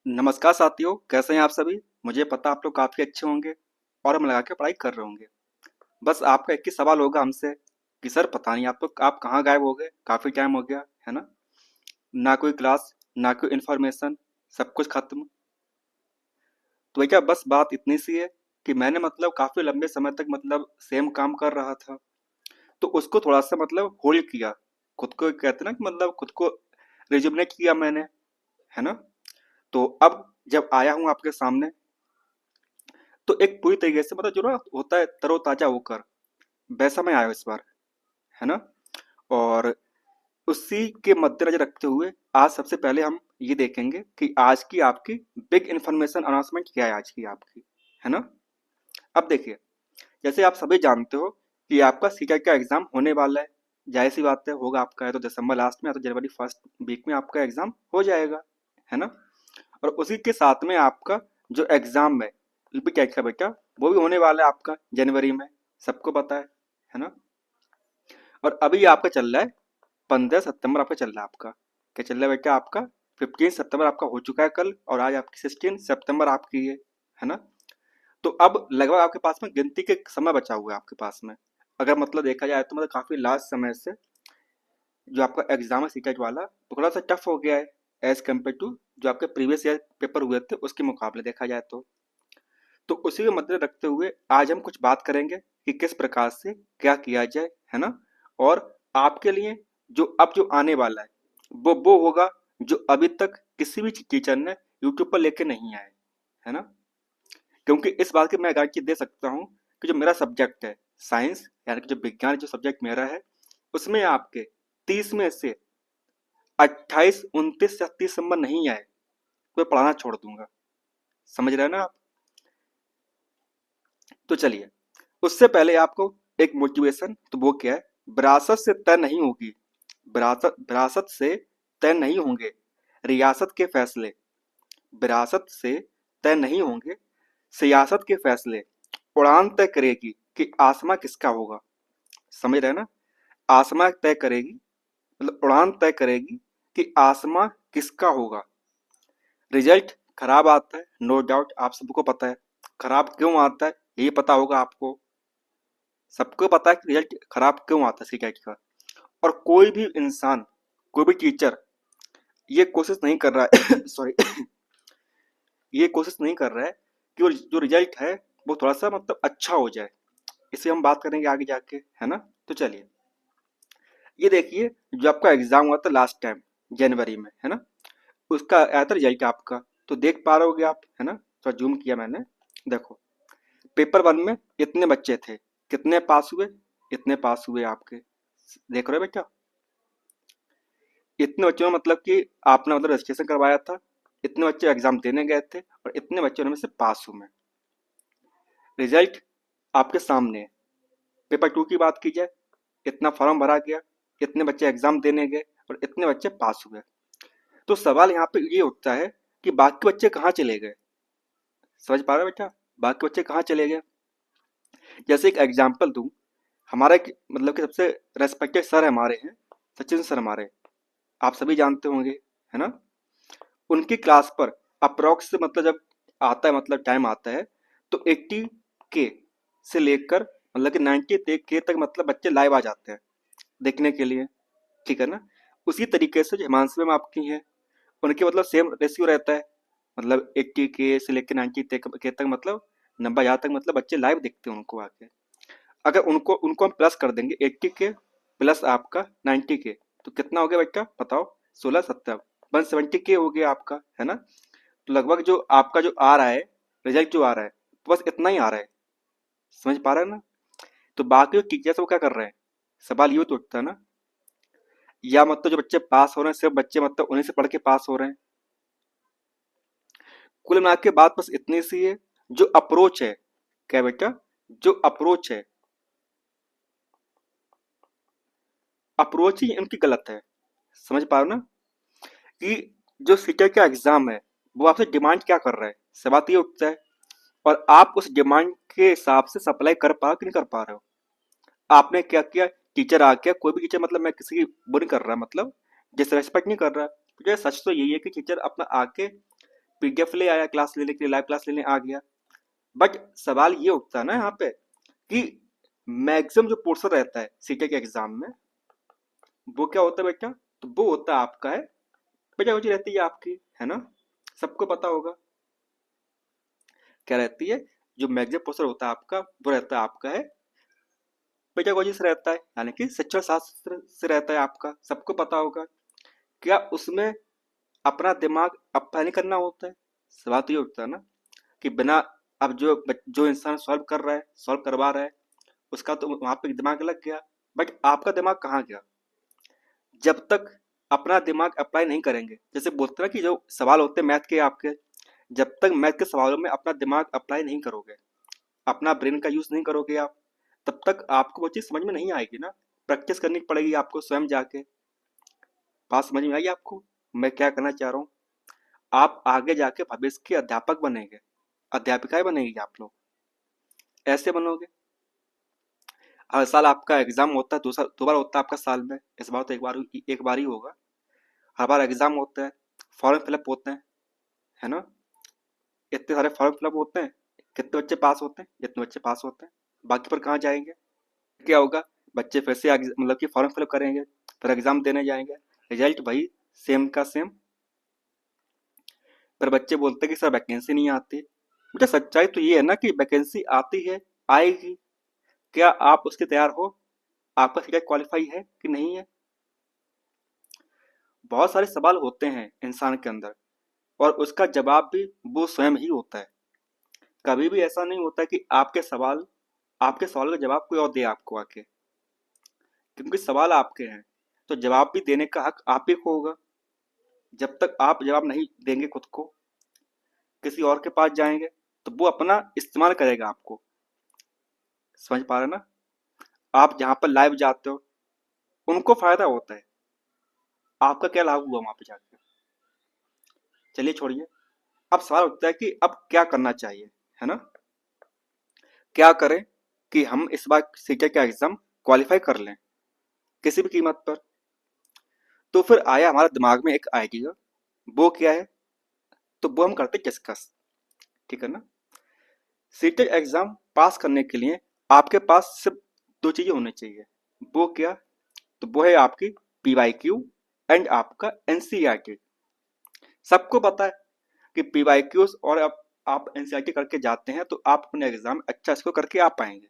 नमस्कार साथियों, कैसे हैं आप सभी। मुझे पता आप लोग काफ़ी अच्छे होंगे और हम लगा के पढ़ाई कर रहे होंगे। बस आपका एक ही सवाल होगा हमसे कि सर पता नहीं आप कहाँ गायब हो गए, काफ़ी टाइम हो गया है ना। ना कोई क्लास, ना कोई इन्फॉर्मेशन, सब कुछ खत्म। तो क्या बस बात इतनी सी है कि मैंने काफ़ी लंबे समय तक सेम काम कर रहा था, तो उसको थोड़ा सा होल्ड किया। खुद को कहते ना कि खुद को रिजुमिनेट किया मैंने, है ना। तो अब जब आया हूँ आपके सामने, तो एक पूरी तरीके से जो ना होता है तरोताजा होकर, वैसा मैं आया हूँ इस बार, है ना। और उसी के मद्देनजर रखते हुए आज सबसे पहले हम ये देखेंगे कि आज की आपकी बिग इंफॉर्मेशन अनाउंसमेंट क्या है आज की आपकी, है ना। अब देखिए, जैसे आप सभी जानते हो कि आपका सीटेट का एग्जाम होने वाला है। जाहिर सी बात है, होगा आपका, है तो दिसंबर लास्ट में या तो जनवरी फर्स्ट वीक में आपका एग्जाम हो जाएगा, है ना। और उसी के साथ में आपका जो एग्जाम है यूपीटेट का बेटा, वो भी होने वाला है आपका जनवरी में, सबको पता है ना। और अभी आपका चल रहा है 15 सितंबर, आपका चल रहा है आपका, क्या चल रहा है बेटा आपका, 15 सितंबर आपका हो चुका है कल, और आज आपकी 16 सितंबर आपकी है ना। तो अब लगभग आपके पास में गिनती के समय बचा हुआ है आपके पास में। अगर देखा जाए तो काफी लास्ट समय से जो आपका एग्जाम है सीटेट वाला, वो थोड़ा सा टफ हो गया है एज कम्पेयर टू जो आपके प्रीवियस ईयर पेपर हुए थे उसके मुकाबले देखा जाए तो उसी को मद्देनजर रखते हुए आज हम कुछ बात करेंगे कि किस प्रकार से क्या किया जाए, है ना। और आपके लिए जो अब जो आने वाला है वो होगा जो अभी तक किसी भी टीचर ने यूट्यूब पर लेके नहीं आए, है ना। क्योंकि इस बात की मैं गारंटी दे सकता हूँ कि जो मेरा सब्जेक्ट है साइंस, यानी कि जो विज्ञान जो सब्जेक्ट मेरा है, उसमें आपके 30 में से 28, 29 या 30 नंबर नहीं आए तो मैं पढ़ाना छोड़ दूंगा। समझ रहे हैं ना आप। तो चलिए, उससे पहले आपको एक मोटिवेशन, तो वो क्या है, विरासत से तय नहीं होगी, विरासत विरासत से तय नहीं होंगे रियासत के फैसले, विरासत से तय नहीं होंगे सियासत के फैसले, उड़ान तय करेगी कि आसमां किसका होगा। समझ रहे हैं ना। आसमां तय करेगी, उड़ान तय करेगी कि आसमां किसका होगा। रिजल्ट खराब आता है, नो डाउट, आप सबको पता है। खराब क्यों आता है ये पता होगा आपको, सबको पता है कि रिजल्ट खराब क्यों आता है सीटेट का। और कोई भी इंसान, कोई भी टीचर ये कोशिश नहीं कर रहा है सॉरी, ये कोशिश नहीं कर रहा है कि वो जो रिजल्ट है वो थोड़ा सा अच्छा हो जाए। इसे हम बात करेंगे आगे जाके, है ना। तो चलिए, ये देखिए, जो आपका एग्जाम हुआ था लास्ट टाइम जनवरी में, है ना, उसका आया था रिजल्ट आपका। तो देख पा रहे होगे आप, है ना, थोड़ा जूम किया मैंने। देखो, पेपर वन में इतने बच्चे थे, कितने पास हुए, इतने पास हुए आपके, देख रहे हो बेटा। इतने बच्चों में कि आपने रजिस्ट्रेशन करवाया था, इतने बच्चे एग्जाम देने गए थे और इतने बच्चे उनमें से पास हुए। रिजल्ट आपके सामने है। पेपर टू की बात की जाए, इतना फॉर्म भरा गया, इतने बच्चे एग्जाम देने गए और इतने बच्चे पास हुए। तो सवाल यहाँ पे ये उठता है कि बाकी बच्चे कहाँ चले गए। समझ पा रहे हो बेटा, बाकी बच्चे कहाँ चले गए। जैसे एक एग्जाम्पल दूं, हमारा एक कि सबसे रेस्पेक्टेड सर हमारे हैं, सचिन सर हमारे, आप सभी जानते होंगे, है ना। उनकी क्लास पर अप्रोक्स जब आता है, टाइम आता है, तो 80 के से लेकर कि 90 के तक बच्चे लाइव आ जाते हैं देखने के लिए, ठीक है ना। उसी तरीके से जो हिमांशु मैम आपकी हैं, उनके सेम रेशियो रहता है, 80 के से लेकर 90 के तक, 90 हजार तक बच्चे लाइव देखते हैं उनको आके। अगर उनको उनको हम प्लस कर देंगे 80 के प्लस आपका 90 के, तो कितना हो गया बेटा बताओ, 16 17, 170 के हो गया आपका, है ना। तो लगभग जो आपका जो आ रहा है, रिजल्ट जो आ रहा है, तो बस इतना ही आ रहा है। समझ पा रहे हैं ना। तो बाकी टीचर्स वो क्या कर रहे हैं, सवाल ये तो उठता है ना, या जो बच्चे पास हो रहे हैं सिर्फ बच्चे उन्हीं से पढ़ के पास हो रहे हैं। कुल मिला के बात बस इतनी सी है, जो अप्रोच है, क्या बेटा, जो अप्रोच है, अप्रोच ही उनकी गलत है। समझ पा रहे हो ना, कि जो सीटेट का एग्जाम है वो आपसे डिमांड क्या कर रहा है, सवाल ये उठता है। और आप उस डिमांड के हिसाब से सप्लाई कर पा कि नहीं कर पा रहे हो। आपने क्या किया, टीचर आ गया, कोई भी टीचर, मैं किसी की वो नहीं कर रहा, डिसरेस्पेक्ट नहीं कर रहा। तो सच तो यही है कि टीचर अपना आके पीडीएफ ले आया क्लास लेने के लिए, लाइव क्लास लेने आ गया। बट सवाल ये उठता है ना यहाँ पे कि मैक्सिमम जो पोर्शन रहता है सीटेट के एग्जाम में, वो क्या होता है बेटा? तो वो होता है आपका है पेडागोजी रहती है आपकी, है ना? सबको पता होगा क्या रहती है। जो मैक्सिमम पोर्शन होता है आपका वो रहता है आपका है पेडागोजी से रहता है, यानी कि शिक्षण शास्त्र से रहता है आपका, सबको पता होगा। क्या उसमें अपना दिमाग अप्लाई नहीं करना होता है? सवाल तो ये उठता है ना कि बिना, अब जो इंसान सॉल्व कर रहा है, सॉल्व करवा रहा है, उसका तो वहां पे दिमाग लग गया। बट आपका दिमाग कहाँ गया जब तक अपना दिमाग अप्लाई नहीं करेंगे? जैसे बोलते हैं ना कि जो सवाल होते हैं मैथ के आपके, जब तक मैथ के सवालों में अपना दिमाग अप्लाई नहीं करोगे, अपना ब्रेन का यूज नहीं करोगे आप, तब तक आपको वो चीज समझ में नहीं आएगी ना। प्रैक्टिस करनी पड़ेगी आपको स्वयं जाके। बात समझ में आई आपको मैं क्या करना चाह रहा हूँ? आप आगे जाके भविष्य के अध्यापक बनेंगे, अध्यापिकाएं बनेंगी आप लोग, ऐसे बनोगे। हर साल आपका एग्जाम होता है, दो बार होता है आपका साल में, इस बार तो एक बार ही होगा। हर बार एग्जाम होता है, फॉर्म फिलअप होते हैं, है ना? इतने सारे फॉर्म फिलअप होते हैं, कितने बच्चे पास होते हैं? इतने बच्चे पास होते हैं। बाकी पर कहाँ जाएंगे? क्या होगा? बच्चे फिर से मतलब कि फॉर्म फिलअप करेंगे, फिर एग्जाम देने जाएंगे, रिजल्ट वही सेम का सेम। पर बच्चे बोलते हैं कि सर वैकेंसी नहीं आती। बेटा सच्चाई तो ये है ना कि वैकेंसी आती है, आएगी। क्या आप उसके तैयार हो? आपका सीटेट क्वालिफाई है कि नहीं है? बहुत सारे सवाल होते हैं इंसान के अंदर, और उसका जवाब भी वो स्वयं ही होता है। कभी भी ऐसा नहीं होता कि आपके सवाल का जवाब कोई और दे आपको आके, क्योंकि सवाल आपके हैं, तो जवाब भी देने का हक आप ही को होगा। जब तक आप जवाब नहीं देंगे खुद को, किसी और के पास जाएंगे, तो वो अपना इस्तेमाल करेगा आपको। समझ पा रहे ना? आप जहाँ पर लाइव जाते हो, उनको फायदा होता है, आपका क्या लाभ हुआ वहां पे जाके? चलिए छोड़िए। अब सवाल उठता है कि अब क्या करना चाहिए, है ना? क्या करें कि हम इस बार सीटेट का एग्जाम क्वालिफाई कर लें किसी भी कीमत पर? तो फिर आया हमारे दिमाग में एक आइडिया। वो क्या है? तो वो हम करते डिस्कस, ठीक है ना? सीटेट एग्जाम पास करने के लिए आपके पास सिर्फ दो चीजें होनी चाहिए। वो क्या? तो वो है आपकी पीवाईक्यू एंड आपका एनसीईआरटी। सबको पता है कि पीवाईक्यूज और आप एनसीईआरटी करके जाते हैं तो आप अपने एग्जाम अच्छा स्कोर करके आ पाएंगे।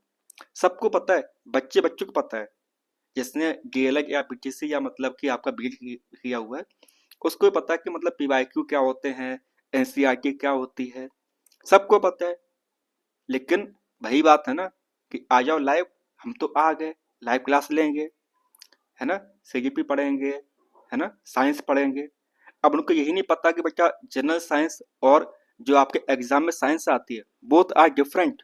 सबको पता है, बच्चों को पता है। जिसने डीएलएड या पीटीसी या मतलब कि आपका बीएड किया हुआ है, उसको भी पता है कि मतलब पीवाईक्यू क्या होते हैं, एनसीईआरटी क्या होती है, सबको पता है। लेकिन वही बात है ना कि आ जाओ लाइव, हम तो आ गए, लाइव क्लास लेंगे, है ना? सीजीपी पढ़ेंगे, है ना? साइंस पढ़ेंगे। अब उनको यही नहीं पता कि बेटा जनरल साइंस और जो आपके एग्जाम में साइंस आती है, बोथ आर डिफरेंट।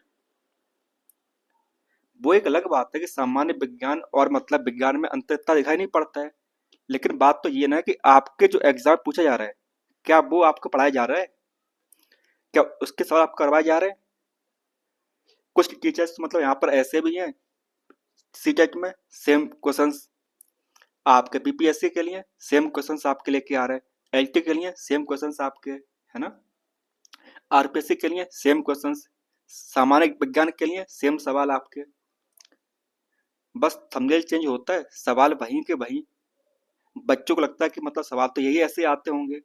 वो एक अलग बात है कि सामान्य विज्ञान और मतलब विज्ञान में अंतर इतना दिखाई नहीं पड़ता है। लेकिन बात तो ये ना कि आपके जो एग्जाम पूछा जा रहा है, क्या वो आपको पढ़ाया जा रहा है? क्या उसके सवाल आपको करवाए जा रहे हैं? कुछ टीचर्स मतलब यहाँ पर ऐसे भी हैं सीटेट में, सेम क्वेश्चंस आपके बीपीएससी के लिए सेम क्वेश्चंस आपके लेके आ रहे हैं, एलटी के लिए सेम क्वेश्चंस आपके, है ना? आरपीएससी के लिए सेम क्वेश्चंस, सामान्य विज्ञान के लिए सेम सवाल आपके। बस थंबनेल चेंज होता है, सवाल वहीं के वहीं। बच्चों को लगता है कि मतलब सवाल तो यही ऐसे आते होंगे,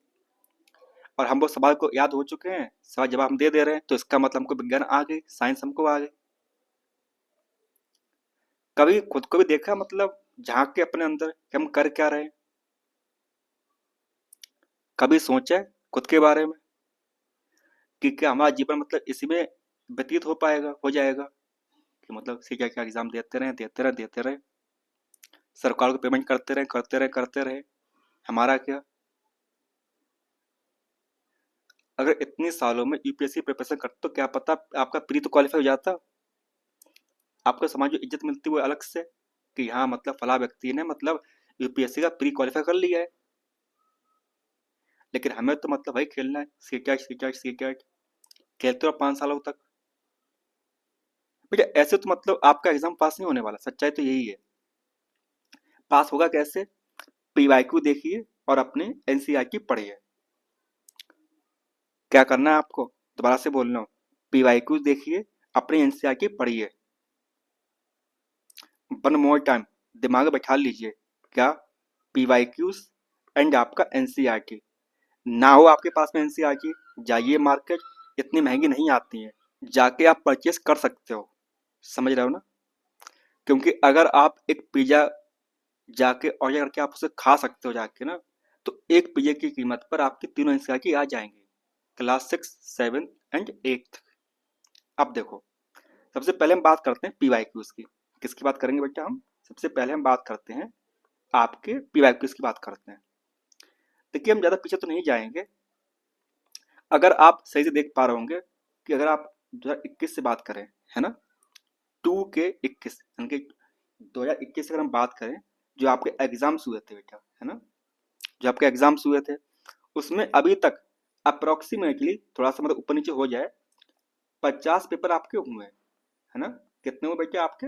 और हम वो सवाल को याद हो चुके हैं, सवाल जवाब हम दे दे रहे हैं, तो इसका मतलब हमको विज्ञान आ गई, साइंस हमको आ गई। कभी खुद को भी देखा मतलब झांक के अपने अंदर कि हम कर क्या रहे हैं? कभी सोचा है खुद के बारे में कि क्या हमारा जीवन मतलब इसी में व्यतीत हो पाएगा, हो जाएगा कि मतलब सीटेट का एग्जाम देते रहे देते रहे देते रहे, सरकार को पेमेंट करते रहे करते रहे करते रहे, हमारा क्या? अगर इतने सालों में यूपीएससी प्रिपरेशन करते तो क्या पता आपका प्री तो क्वालिफाई हो जाता, आपको समाज में इज्जत मिलती वो अलग से कि हाँ मतलब फला व्यक्ति ने मतलब यूपीएससी का प्री क्वालिफाई कर लिया है। लेकिन हमें तो मतलब भाई खेलना है, सीटेट सीटेट सीटेट, खेलते रहो 5 सालों तक। बेटा ऐसे तो मतलब आपका एग्जाम पास नहीं होने वाला, सच्चाई तो यही है। पास होगा कैसे? पीवाईक्यू देखिए और अपने एनसीईआरटी पढ़िए। क्या करना है आपको, दोबारा से बोल रहा हूँ, पीवाईक्यू देखिए, अपने एनसीईआरटी पढ़िए। वन मोर टाइम दिमाग में बैठा लीजिए, क्या, पीवाईक्यूज एंड आपका एनसीईआरटी। ना हो आपके पास में एनसीईआरटी, जाइए मार्केट, इतनी महंगी नहीं आती है, जाके आप परचेस कर सकते हो, समझ रहे हो ना। क्योंकि अगर आप एक पिज्जा जाके ऑर्डर करके आप उसे खा सकते हो जाके ना, तो एक पिज्जे की कीमत पर आपकी तीनों एनसीईआरटी आ जाएंगे, क्लास 6, 7 एंड 8। अब देखो, सबसे पहले हम बात करते हैं पीवाईक्यूज की। किसकी बात करेंगे बेटा हम, सबसे पहले हम बात करते हैं आपके पीवाईक्यूज की बात करते हैं। देखिए हम ज़्यादा पीछे तो नहीं जाएंगे। अगर आप सही से देख पा रहे होंगे कि अगर आप 2021 से बात करें, है ना, 2 के 21 यानी कि 2021 से अगर हम बात करें, जो आपके एग्जाम्स हुए थे बेटा, है ना, जो आपके एग्जाम्स हुए थे, उसमें अभी तक अप्रोक्सीमेटली, थोड़ा सा मतलब ऊपर नीचे हो जाए, 50 पेपर आपके हुए हैं, है ना। कितने हुए बेटे आपके,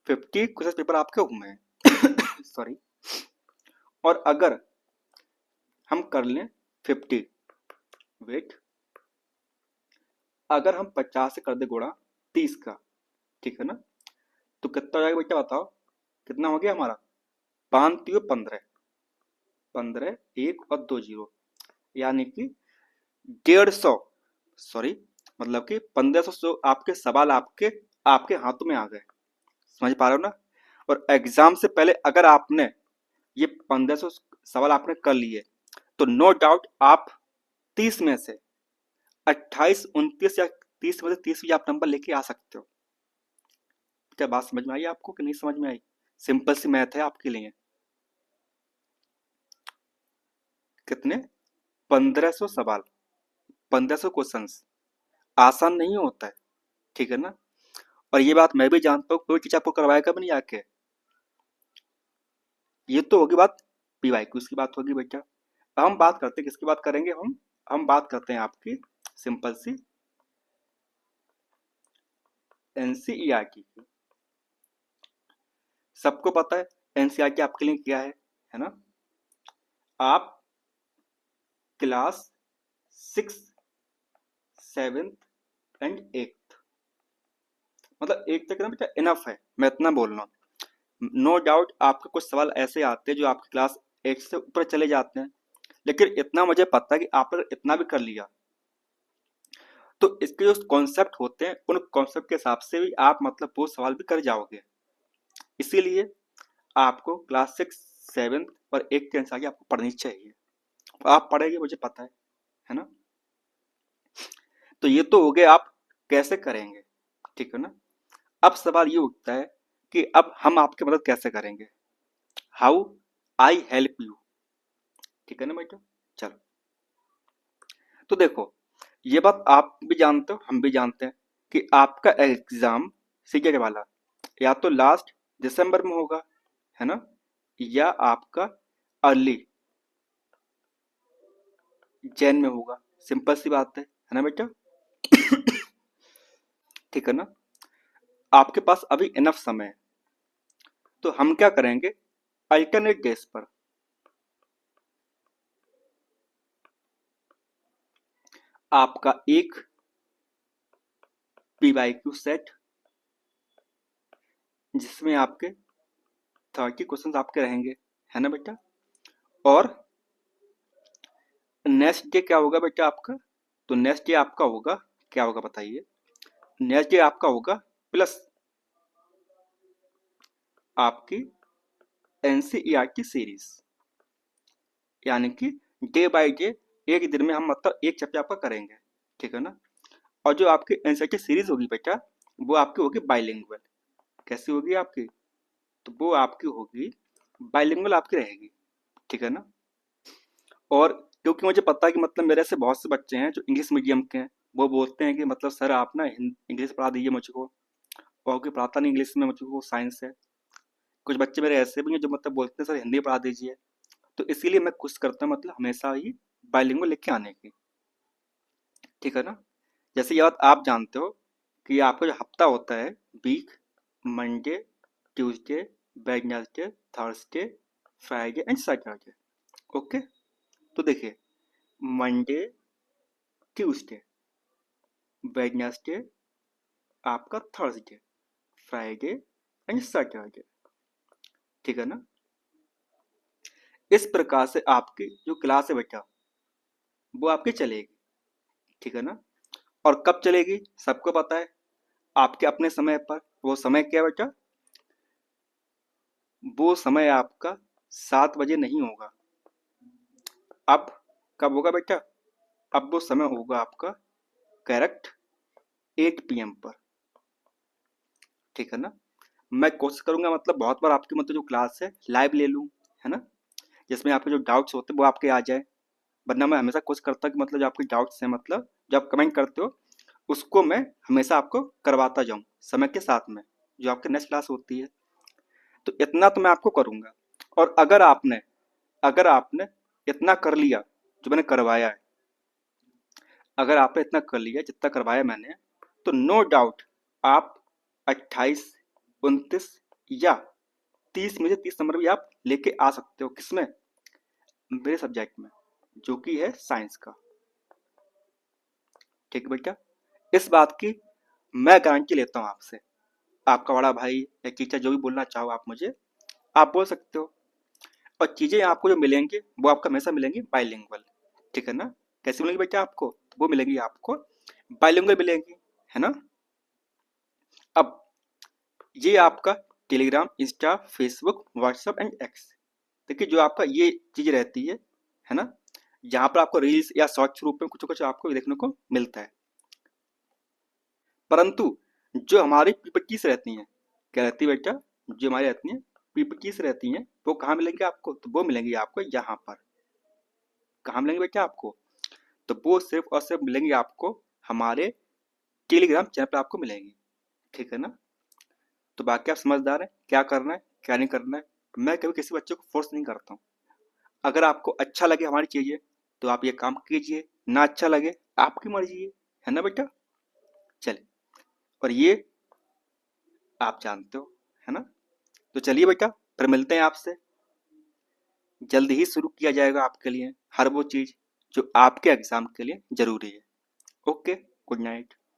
50 क्वेश्चन पेपर आपके हुए हैं सॉरी। और अगर हम कर लें 50, वेट, अगर हम 50 से कर दे गुणा 30 का, ठीक है ना, तो कितना हो जाएगा बेटा बताओ, कितना हो गया हमारा, 5×3 = 15, 15 1 और 2 जीरो, यानी कि 150, सॉरी, मतलब कि 1500 आपके सवाल आपके आपके हाथों में आ गए, समझ पा रहे हो ना। और एग्जाम से पहले अगर आपने ये 1500 सवाल आपने कर लिए, तो नो डाउट आप 30 में से 28, 29 या 30 में से 30 भी आप नंबर लेके आ सकते हो। क्या बात समझ में आई आपको कि नहीं समझ में आई, सिंपल सी मैथ है आपके लिए। कितने, 1500 सवाल, 1500 क्वेश्चंस, आसान नहीं होता है, ठीक है ना। और ये बात मैं भी जानता हूँ, कोई टीचर आपको करवाएगा भी नहीं आके। ये तो होगी बात पीवाईक्यूज की बात होगी बेटा। अब हम बात करते हैं, किसकी बात करेंगे हम बात करते हैं आपकी सिंपल सी एनसीईआरटी की। सबको पता है एनसीईआरटी आपके लिए क्या है ना। आप क्लास 6, 7 एंड 8, मतलब 8 तक ना बेटा इनफ है, मैं इतना बोल रहा हूँ। नो डाउट आपके कुछ सवाल ऐसे आते हैं जो आपकी क्लास 8 से ऊपर चले जाते हैं, लेकिन इतना मुझे पता है कि आपने इतना भी कर लिया, तो इसके जो कॉन्सेप्ट होते हैं, उन कॉन्सेप्ट के हिसाब से भी आप मतलब वो सवाल भी कर जाओगे। इसीलिए आपको क्लास 6, 7 और 8 के अनुसार आपको पढ़नी चाहिए, आप पढ़ेंगे मुझे पता है ना। तो ये तो हो गए आप कैसे करेंगे, ठीक है ना। अब सवाल ये उठता है कि अब हम आपकी मदद कैसे करेंगे, हाउ आई हेल्प यू, ठीक है ना बेटा। चलो, तो देखो, ये बात आप भी जानते हो, हम भी जानते हैं कि आपका एग्जाम सीखे वाला या तो लास्ट दिसंबर में होगा, है ना, या आपका अर्ली जैन में होगा, सिंपल सी बात है ना बेटा ठीक है ना। आपके पास अभी इनफ समय है, तो हम क्या करेंगे, अल्टरनेट डेज पर आपका एक पीवाईक्यू सेट, जिसमें आपके 30 क्वेश्चंस आपके रहेंगे, है ना बेटा। और नेक्स्ट डे क्या होगा बेटा आपका, तो नेक्स्ट डे आपका होगा, क्या होगा बताइए, नेक्स्ट डे आपका होगा प्लस आपकी एनसीईआरटी सीरीज, यानी कि डे बाय डे एक दिन में हम मतलब एक चैप्टर आपका करेंगे, ठीक है ना। और जो आपकी एनसीईआरटी सीरीज होगी बेटा, वो आपकी होगी बाइलिंगुअल। कैसी होगी आपकी, तो वो आपकी होगी बाइलिंगुअल आपकी रहेगी, ठीक है ना। और क्योंकि मुझे पता है कि मतलब मेरे ऐसे बहुत से बच्चे हैं जो इंग्लिश मीडियम के हैं, वो बोलते हैं कि मतलब सर आप ना इंग्लिश पढ़ा दीजिए मुझको, और कोई पढ़ाता नहीं इंग्लिश में मुझको, साइंस है। कुछ बच्चे मेरे ऐसे भी हैं जो मतलब बोलते हैं सर हिंदी पढ़ा दीजिए। तो इसीलिए मैं कोशिश करता हूँ मतलब हमेशा ही बाइलिंगुअल लेके आने की, ठीक है ना। जैसे ये बात आप जानते हो कि आपका जो हफ्ता होता है, week, Monday, Tuesday, Wednesday, Thursday, Friday and Saturday, okay. तो देखिए, मंडे, ट्यूसडे, वेडनेसडे आपका थर्सडे, फ्राइडे एंड सैटरडे। ठीक है ना। इस प्रकार से आपकी जो क्लास है बेटा वो आपकी चलेगी। ठीक है ना। और कब चलेगी सबको पता है, आपके अपने समय पर। वो समय क्या है बेटा, वो समय आपका 7 बजे नहीं होगा। अब कब होगा बेटा, अब वो समय होगा आपका करेक्ट 8 PM पर। ठीक है ना। मैं कोशिश करूंगा मतलब बहुत बार आपकी मतलब जो क्लास है लाइव ले लूं, है ना, जिसमें आपके जो डाउट्स होते हैं वो आपके आ जाए। वरना मैं हमेशा कोशिश करता हूँ कि मतलब जो आपके डाउट्स हैं, मतलब जो आप कमेंट करते हो उसको मैं हमेशा आपको करवाता जाऊं समय के साथ में, जो आपकी नेक्स्ट क्लास होती है। तो इतना तो मैं आपको करूंगा। और अगर आपने इतना कर लिया जो मैंने करवाया है, अगर आपने इतना कर लिया जितना करवाया मैंने, तो नो डाउट आप 28, 29 या 30 में से 30 नंबर भी आप लेके आ सकते हो। किसमें, मेरे सब्जेक्ट में, जो कि है साइंस का। ठीक है बेटा, इस बात की मैं गारंटी लेता हूँ आपसे। आपका बड़ा भाई या टीचर जो भी बोलना चाहो आप मुझे, आप बोल सकते हो। और चीजें आपको जो मिलेंगी वो आपको हमेशा मिलेंगी बाइलिंगुअल। ठीक है ना। कैसी मिलेंगी बेटा आपको, वो मिलेंगी आपको बाइलिंगुअल मिलेंगी, है ना। अब ये आपका Telegram, Insta, Facebook, WhatsApp and x. देखिए जो आपका ये चीज रहती है ना, जहाँ पर आपको रील्स या शॉर्ट्स रूप में कुछ कुछ आपको देखने को मिलता है। परंतु जो हमारी पीपीटीज रहती हैं, क्या रहती है बेटा, जो हमारी रहती हैं पीपीटीज रहती हैं, वो कहाँ मिलेंगे आपको, तो वो मिलेंगी आपको यहाँ पर। कहाँ मिलेंगे बेटा आपको, तो वो सिर्फ और सिर्फ मिलेंगे आपको हमारे टेलीग्राम चैनल पर आपको मिलेंगी। ठीक है ना। तो बाकी आप समझदार हैं क्या करना है क्या नहीं करना है। मैं कभी किसी बच्चे को फोर्स नहीं करता हूँ। अगर आपको अच्छा लगे हमारी चीजें तो आप ये काम कीजिए, ना अच्छा लगे आपकी मर्जी है ना बेटा। चलिए, और ये आप जानते हो, है ना। तो चलिए बेटा, फिर मिलते हैं आपसे। जल्द ही शुरू किया जाएगा आपके लिए हर वो चीज जो आपके एग्जाम के लिए जरूरी है। Okay, good night.